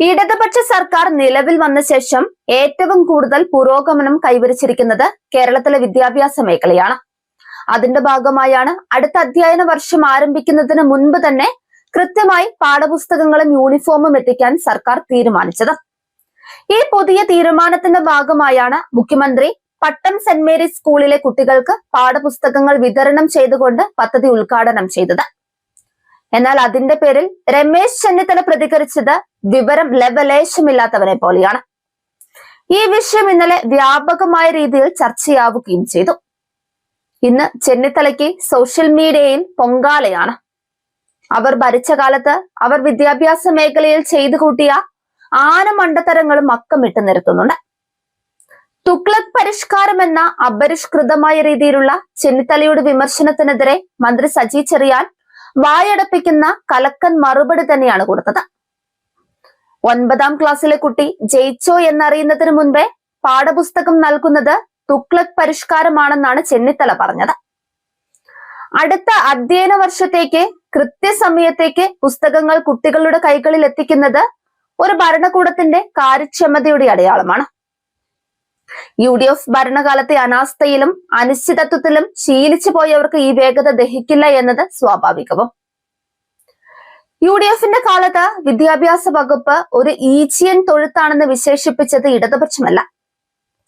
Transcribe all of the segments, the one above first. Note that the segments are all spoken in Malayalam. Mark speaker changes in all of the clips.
Speaker 1: ഇടതുപക്ഷ സർക്കാർ നിലവിൽ വന്ന ശേഷം ഏറ്റവും കൂടുതൽ പുരോഗമനം കൈവരിച്ചിരിക്കുന്നത് കേരളത്തിലെ വിദ്യാഭ്യാസ മേഖലയാണ്. അതിന്റെ ഭാഗമായാണ് അടുത്ത അധ്യയന വർഷം ആരംഭിക്കുന്നതിന് മുൻപ് തന്നെ കൃത്യമായി പാഠപുസ്തകങ്ങളും യൂണിഫോമും എത്തിക്കാൻ സർക്കാർ തീരുമാനിച്ചത്. ഈ പുതിയ തീരുമാനത്തിന്റെ ഭാഗമായാണ് മുഖ്യമന്ത്രി പട്ടം സെന്റ് മേരീസ് സ്കൂളിലെ കുട്ടികൾക്ക് പാഠപുസ്തകങ്ങൾ വിതരണം ചെയ്തുകൊണ്ട് പദ്ധതി ഉദ്ഘാടനം ചെയ്തത്. എന്നാൽ അതിന്റെ പേരിൽ രമേശ് ചെന്നിത്തല പ്രതികരിച്ചത് വിവരം ലവലേശമില്ലാത്തവനെ പോലെയാണ്. ഈ വിഷയം ഇന്നലെ വ്യാപകമായ രീതിയിൽ ചർച്ചയാവുകയും ചെയ്തു. ഇന്ന് ചെന്നിത്തലയ്ക്ക് സോഷ്യൽ മീഡിയയിൽ പൊങ്കാലയാണ്. അവർ ഭരിച്ച കാലത്ത് അവർ വിദ്യാഭ്യാസ മേഖലയിൽ ചെയ്തു കൂട്ടിയ ആനമണ്ടത്തരങ്ങളും അക്കമിട്ട് നിരത്തുന്നുണ്ട്. തുഗ്ലക് പരിഷ്കാരം എന്ന അപരിഷ്കൃതമായ രീതിയിലുള്ള ചെന്നിത്തലയുടെ വിമർശനത്തിനെതിരെ മന്ത്രി സജി ചെറിയാൻ വായടപ്പിക്കുന്ന കലക്കൻ മറുപടി തന്നെയാണ് കൊടുത്തത്. 9ാം ക്ലാസ്സിലെ കുട്ടി ജയിച്ചോ എന്നറിയുന്നതിന് മുൻപേ പാഠപുസ്തകം നൽകുന്നത് തുഗ്ലക് പരിഷ്കാരമാണെന്നാണ് ചെന്നിത്തല പറഞ്ഞത്. അടുത്ത അധ്യയന വർഷത്തേക്ക് കൃത്യസമയത്തേക്ക് പുസ്തകങ്ങൾ കുട്ടികളുടെ കൈകളിൽ എത്തിക്കുന്നത് ഒരു ഭരണകൂടത്തിന്റെ കാര്യക്ഷമതയുടെ അടയാളമാണ്. UDF ഭരണകാലത്തെ അനാസ്ഥയിലും അനിശ്ചിതത്വത്തിലും ശീലിച്ചു പോയവർക്ക് ഈ വേഗത ദഹിക്കില്ല എന്നത് സ്വാഭാവികവും. UDFന്റെ കാലത്ത് വിദ്യാഭ്യാസ വകുപ്പ് ഒരു ഈച്ചിയൻ തൊഴുത്താണെന്ന് വിശേഷിപ്പിച്ചത് ഇടതുപക്ഷമല്ല,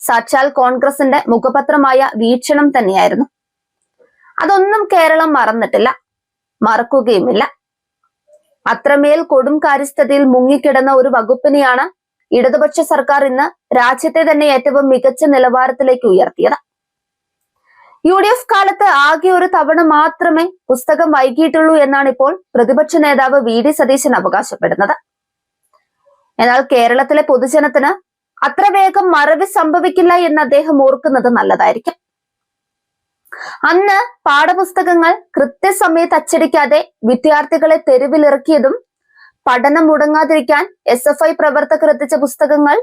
Speaker 1: സാക്ഷാൽ കോൺഗ്രസിന്റെ മുഖപത്രമായ വീക്ഷണം തന്നെയായിരുന്നു. അതൊന്നും കേരളം മറന്നിട്ടില്ല, മറക്കുകയുമില്ല. അത്രമേൽ കൊടും കാര്യസ്ഥതയിൽ മുങ്ങിക്കിടന്ന ഒരു വകുപ്പിനെയാണ് ഇടതുപക്ഷ സർക്കാർ ഇന്ന് രാജ്യത്തെ തന്നെ ഏറ്റവും മികച്ച നിലവാരത്തിലേക്ക് ഉയർത്തിയത്. UDF കാലത്ത് ആകെ ഒരു തവണ മാത്രമേ പുസ്തകം വൈകിയിട്ടുള്ളൂ എന്നാണ് ഇപ്പോൾ പ്രതിപക്ഷ നേതാവ് VD സതീശൻ അവകാശപ്പെടുന്നത്. എന്നാൽ കേരളത്തിലെ പൊതുജനത്തിന് അത്ര വേഗം മറവി സംഭവിക്കില്ല എന്ന് അദ്ദേഹം ഓർക്കുന്നത് നല്ലതായിരിക്കും. അന്ന് പാഠപുസ്തകങ്ങൾ കൃത്യസമയത്ത് അച്ചടിക്കാതെ വിദ്യാർത്ഥികളെ തെരുവിലിറക്കിയതും പഠനം മുടങ്ങാതിരിക്കാൻ SFI പ്രവർത്തകർ എത്തിച്ച പുസ്തകങ്ങൾ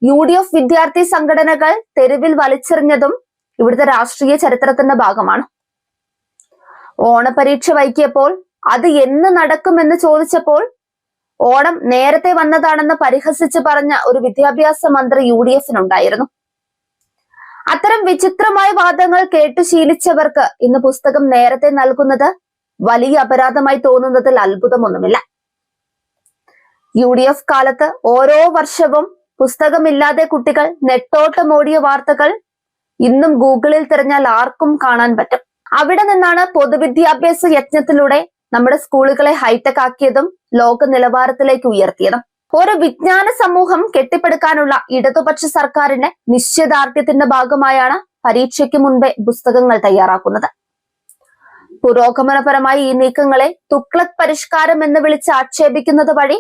Speaker 1: UDF വിദ്യാർത്ഥി സംഘടനകൾ തെരുവിൽ വലിച്ചെറിഞ്ഞതും ഇവിടുത്തെ രാഷ്ട്രീയ ചരിത്രത്തിന്റെ ഭാഗമാണ്. ഓണപരീക്ഷ വൈകിയപ്പോൾ അത് എന്ന് നടക്കുമെന്ന് ചോദിച്ചപ്പോൾ ഓണം നേരത്തെ വന്നതാണെന്ന് പരിഹസിച്ച് പറഞ്ഞ ഒരു വിദ്യാഭ്യാസ മന്ത്രി UDFനുണ്ടായിരുന്നു. അത്തരം വിചിത്രമായ വാദങ്ങൾ കേട്ടു ശീലിച്ചവർക്ക് ഇന്ന് പുസ്തകം നേരത്തെ നൽകുന്നത് വലിയ അപരാധമായി തോന്നുന്നതിൽ അത്ഭുതമൊന്നുമില്ല. UDF കാലത്ത് ഓരോ വർഷവും പുസ്തകമില്ലാതെ കുട്ടികൾ നെട്ടോട്ടമോടിയ വാർത്തകൾ ഇന്നും ഗൂഗിളിൽ തിരഞ്ഞാൽ ആർക്കും കാണാൻ പറ്റും. അവിടെ നിന്നാണ് പൊതുവിദ്യാഭ്യാസ യജ്ഞത്തിലൂടെ നമ്മുടെ സ്കൂളുകളെ ഹൈടെക് ആക്കിയതും ലോക നിലവാരത്തിലേക്ക് ഉയർത്തിയതും. ഒരു വിജ്ഞാന സമൂഹം കെട്ടിപ്പടുക്കാനുള്ള ഇടതുപക്ഷ സർക്കാരിന്റെ നിശ്ചയദാർഢ്യത്തിന്റെ ഭാഗമായാണ് പരീക്ഷയ്ക്ക് മുൻപേ പുസ്തകങ്ങൾ തയ്യാറാക്കുന്നത്. പുരോഗമനപരമായി ഈ നീക്കങ്ങളെ തുഗ്ലക് പരിഷ്കാരം എന്ന് വിളിച്ച് ആക്ഷേപിക്കുന്നത് വഴി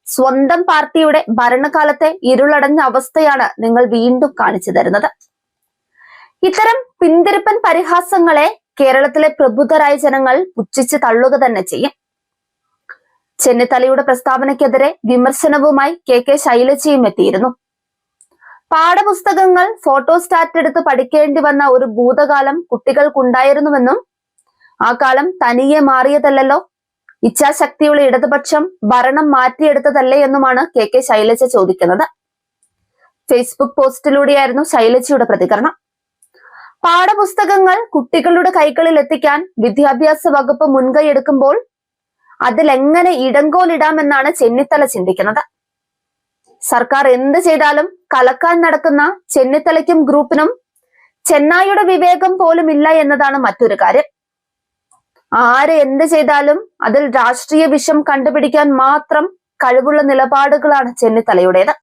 Speaker 1: സ്വന്തം പാർട്ടിയുടെ ഭരണകാലത്തെ ഇരുളടഞ്ഞ അവസ്ഥയാണ് നിങ്ങൾ വീണ്ടും കാണിച്ചു തരുന്നത്. ഇത്തരം പിന്തിരിപ്പൻ പരിഹാസങ്ങളെ കേരളത്തിലെ പ്രബുദ്ധരായ ജനങ്ങൾ പുച്ഛിച്ച് തള്ളുക തന്നെ ചെയ്യും. ചെന്നിത്തലയുടെ പ്രസ്താവനയ്ക്കെതിരെ വിമർശനവുമായി KK ശൈലജയും എത്തിയിരുന്നു. പാഠപുസ്തകങ്ങൾ ഫോട്ടോസ്റ്റാറ്റ് എടുത്ത് പഠിക്കേണ്ടി വന്ന ഒരു ഭൂതകാലം കുട്ടികൾക്കുണ്ടായിരുന്നുവെന്നും ആ കാലം തനിയെ മാറിയതല്ലോ, ഇച്ഛാശക്തിയുള്ള ഇടതുപക്ഷം ഭരണം മാറ്റിയെടുത്തതല്ലേ എന്നുമാണ് KK ശൈലജ ചോദിക്കുന്നത്. ഫേസ്ബുക്ക് പോസ്റ്റിലൂടെയായിരുന്നു ശൈലജയുടെ പ്രതികരണം. പാഠപുസ്തകങ്ങൾ കുട്ടികളുടെ കൈകളിൽ എത്തിക്കാൻ വിദ്യാഭ്യാസ വകുപ്പ് മുൻകൈ എടുക്കുമ്പോൾ അതിലെങ്ങനെ ഇടങ്കോലിടാമെന്നാണ് ചെന്നിത്തല ചിന്തിക്കുന്നത്. സർക്കാർ എന്ത് ചെയ്താലും കലക്കാൻ നടക്കുന്ന ചെന്നിത്തലയ്ക്കും ഗ്രൂപ്പിനും ചെന്നായിയുടെ വിവേകം പോലും ഇല്ല എന്നതാണ് മറ്റൊരു കാര്യം. ആര് എന്ത് ചെയ്താലും അതിൽ രാഷ്ട്രീയ വിഷം കണ്ടുപിടിക്കാൻ മാത്രം കഴിവുള്ള നിലപാടുകളാണ് ചെന്നിത്തലയുടേത്.